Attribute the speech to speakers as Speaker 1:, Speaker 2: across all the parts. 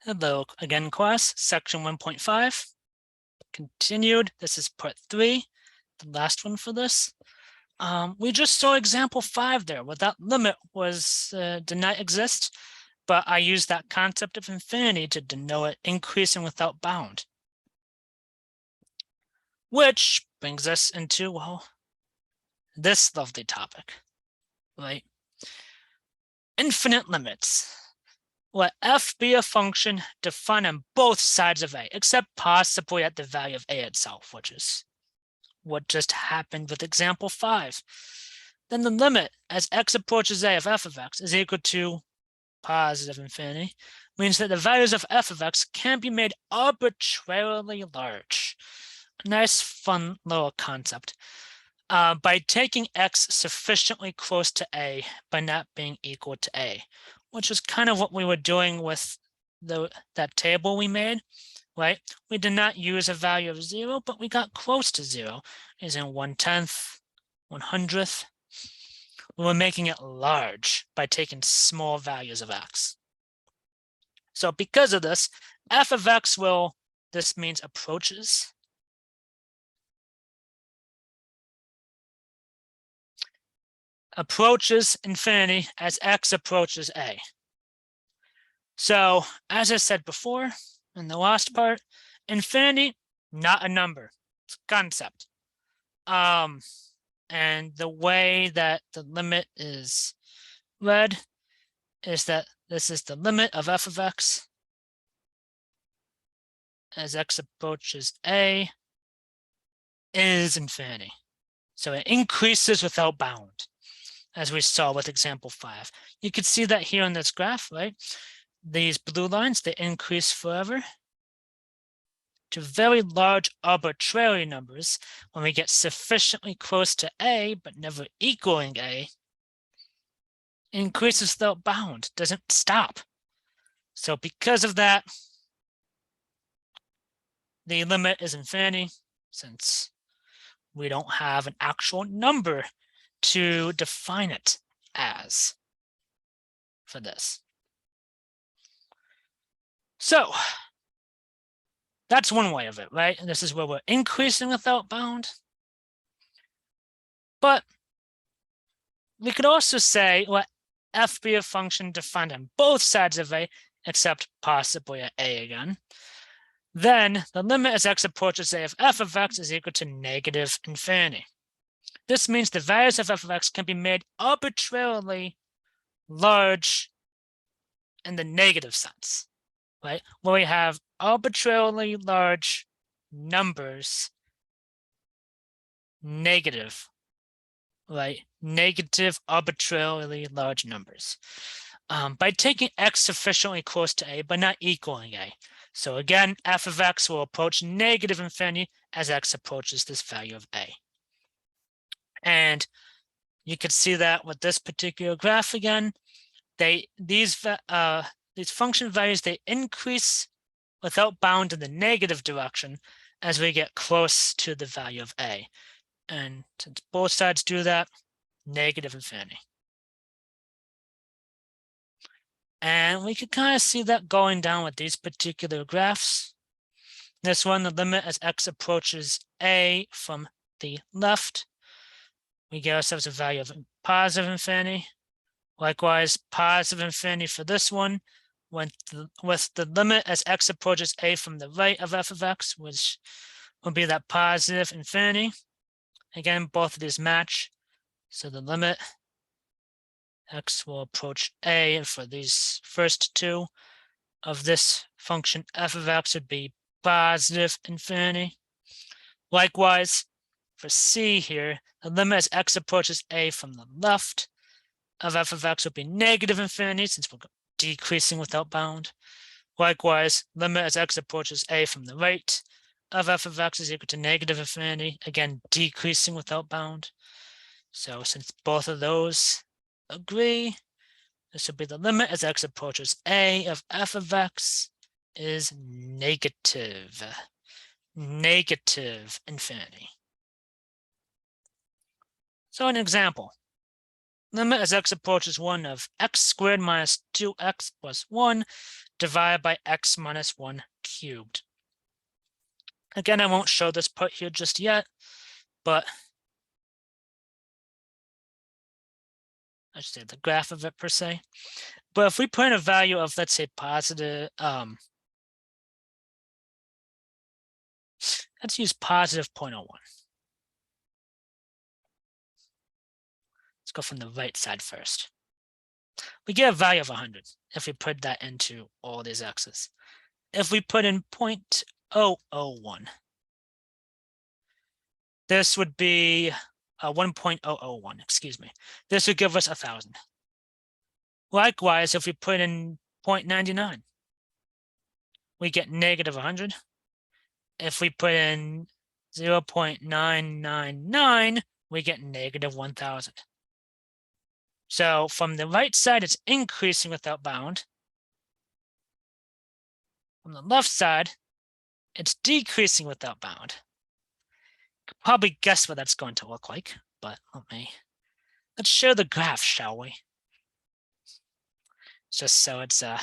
Speaker 1: Hello again, class. Section 1.5. Continued. This is part 3, the last one for this. We just saw example 5 there, where that limit did not exist, but I used that concept of infinity to denote it increasing without bound. Which brings us into, well, this lovely topic, right? Infinite limits. Let f be a function defined on both sides of a, except possibly at the value of a itself, which is what just happened with example 5. Then the limit as x approaches a of f of x is equal to positive infinity, means that the values of f of x can be made arbitrarily large. A nice, fun little concept. By taking x sufficiently close to a, by not being equal to a, which is kind of what we were doing with that table we made, right? We did not use a value of 0, but we got close to 0, as in 1/10, 100th. We were making it large by taking small values of x. So because of this, f of x this means approaches. Approaches infinity as x approaches a. So, as I said before, in the last part, infinity, not a number, it's a concept. And the way that the limit is read is that this is the limit of f of x as x approaches a is infinity. So it increases without bound, as we saw with example 5. You can see that here in this graph, right? These blue lines, they increase forever to very large arbitrary numbers. When we get sufficiently close to a, but never equaling a, it increases without bound, doesn't stop. So because of that, the limit is infinity, since we don't have an actual number to define it as for this. So that's one way of it, right? And this is where we're increasing without bound. But we could also say, let f be a function defined on both sides of a, except possibly at a again. Then the limit as x approaches a of f of x is equal to negative infinity. This means the values of f of x can be made arbitrarily large in the negative sense, right? Where we have arbitrarily large numbers, negative, right? Negative, arbitrarily large numbers. By taking x sufficiently close to a, but not equaling a. So again, f of x will approach negative infinity as x approaches this value of a. And you can see that with this particular graph again. These function values, they increase without bound in the negative direction as we get close to the value of a. And since both sides do that, negative infinity. And we can kind of see that going down with these particular graphs. This one, the limit as x approaches a from the left, we get ourselves a value of positive infinity. Likewise, positive infinity for this one, with the limit as x approaches a from the right of f of x, which will be that positive infinity. Again, both of these match. So the limit x will approach a, and for these first two of this function f of x would be positive infinity. Likewise, for c here, the limit as x approaches a from the left of f of x would be negative infinity, since we're decreasing without bound. Likewise, limit as x approaches a from the right of f of x is equal to negative infinity, again decreasing without bound. So since both of those agree, this would be the limit as x approaches a of f of x is negative infinity. So an example. Limit as x approaches 1 of x squared minus 2x plus 1 divided by x minus 1 cubed. Again, I won't show this part here just yet, but I should say the graph of it per se. But if we put in a value of, let's say, positive, let's use positive 0.01. Let's go from the right side first. We get a value of 100 if we put that into all these x's. If we put in 0.001, this would be 1.001, excuse me. This would give us 1,000. Likewise, if we put in 0.99, we get negative 100. If we put in 0.999, we get negative 1,000. So from the right side, it's increasing without bound. From the left side, it's decreasing without bound. You could probably guess what that's going to look like, but let's share the graph, shall we? Just so it's a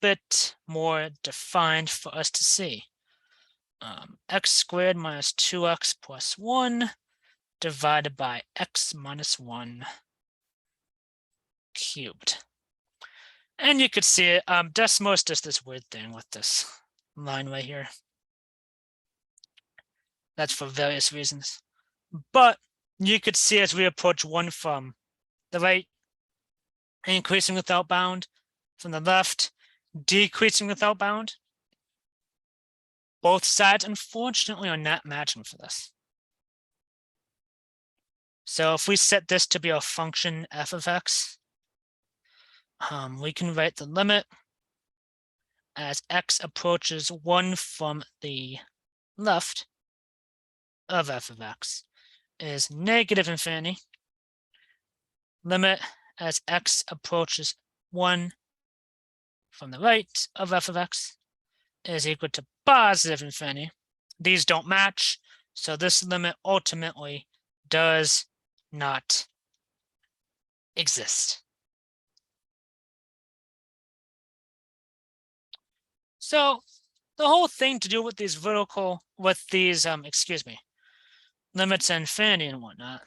Speaker 1: bit more defined for us to see. X squared minus 2x plus 1 divided by x minus 1 cubed. And you could see it, Desmos does this weird thing with this line right here. That's for various reasons. But you could see as we approach 1 from the right, increasing without bound, from the left, decreasing without bound. Both sides, unfortunately, are not matching for this. So if we set this to be a function f of x, we can write the limit as x approaches 1 from the left of f of x is negative infinity. Limit as x approaches 1 from the right of f of x is equal to positive infinity. These don't match, so this limit ultimately does not exist. So the whole thing to do with these limits and infinity and whatnot,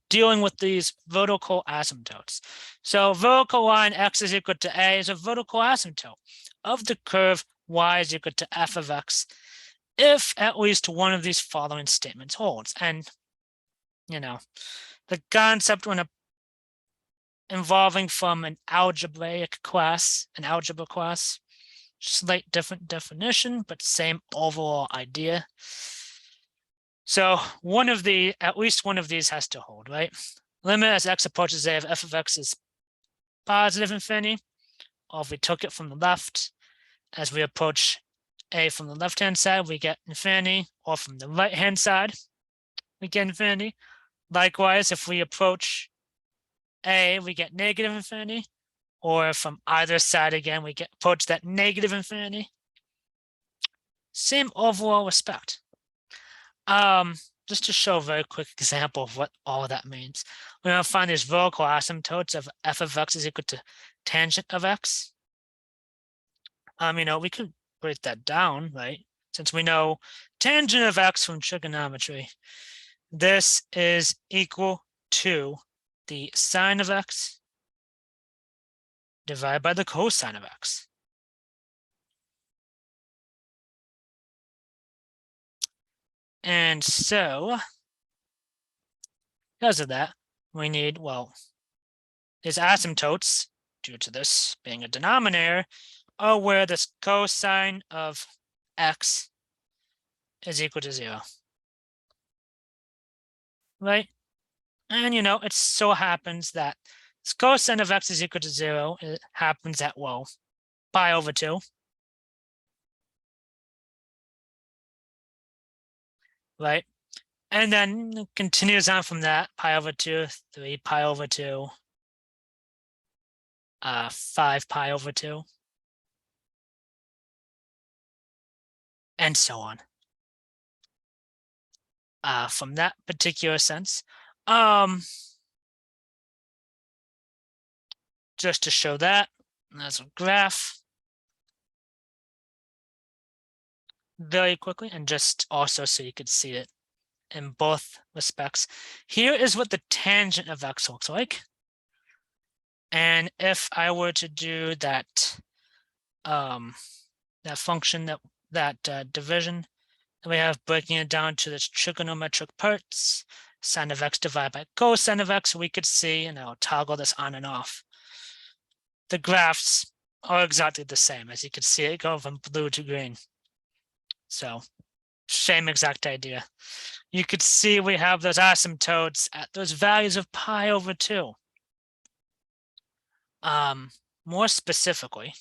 Speaker 1: dealing with these vertical asymptotes. So vertical line x is equal to a is a vertical asymptote of the curve y is equal to f of x if at least one of these following statements holds. And, the concept when involving from an algebra class, slight different definition, but same overall idea. So at least one of these has to hold, right? Limit as x approaches a of f of x is positive infinity, or if we took it from the left, as we approach a from the left-hand side, we get infinity, or from the right-hand side, we get infinity. Likewise, if we approach a, we get negative infinity, or from either side again, we approach that negative infinity. Same overall respect. Just to show a very quick example of what all that means. We're going to find these vertical asymptotes of f of x is equal to tangent of x. We could break that down, right? Since we know tangent of x from trigonometry, this is equal to the sine of x divided by the cosine of x. And so, because of that, we need, these asymptotes, due to this being a denominator, are where this cosine of x is equal to 0. Right? And, it so happens that this cosine of x is equal to 0. It happens at, pi over 2. Right? And then it continues on from that, pi over 2, 3 pi over 2, 5 pi over 2, and so on. From that particular sense, just to show that, as a graph, very quickly, and just also so you could see it in both respects. Here is what the tangent of x looks like. And if I were to do that, that function, that division, and we have breaking it down to this trigonometric parts, sine of x divided by cosine of x, we could see, and I'll toggle this on and off. The graphs are exactly the same. As you can see, it go from blue to green. So same exact idea. You could see we have those asymptotes at those values of pi over 2. More specifically,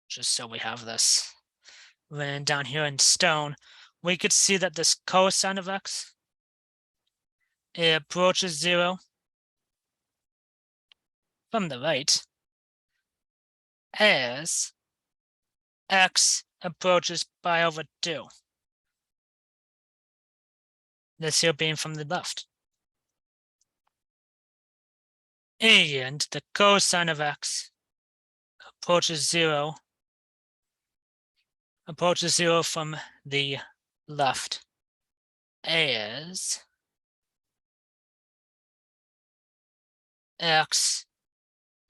Speaker 1: just so we have this written down here in stone, we could see that this cosine of x, it approaches 0 from the right as x approaches pi over 2. This here being from the left. And the cosine of x approaches 0 from the left as x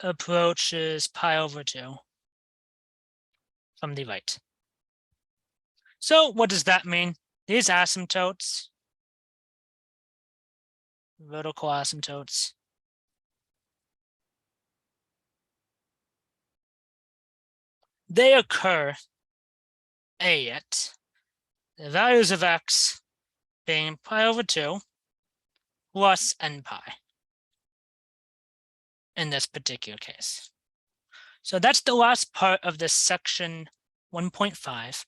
Speaker 1: approaches pi over 2 from the right. So what does that mean? These asymptotes, vertical asymptotes, they occur at the values of x being pi over 2 plus n pi in this particular case. So that's the last part of this section 1.5.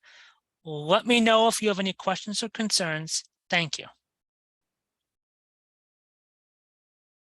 Speaker 1: Let me know if you have any questions or concerns. Thank you.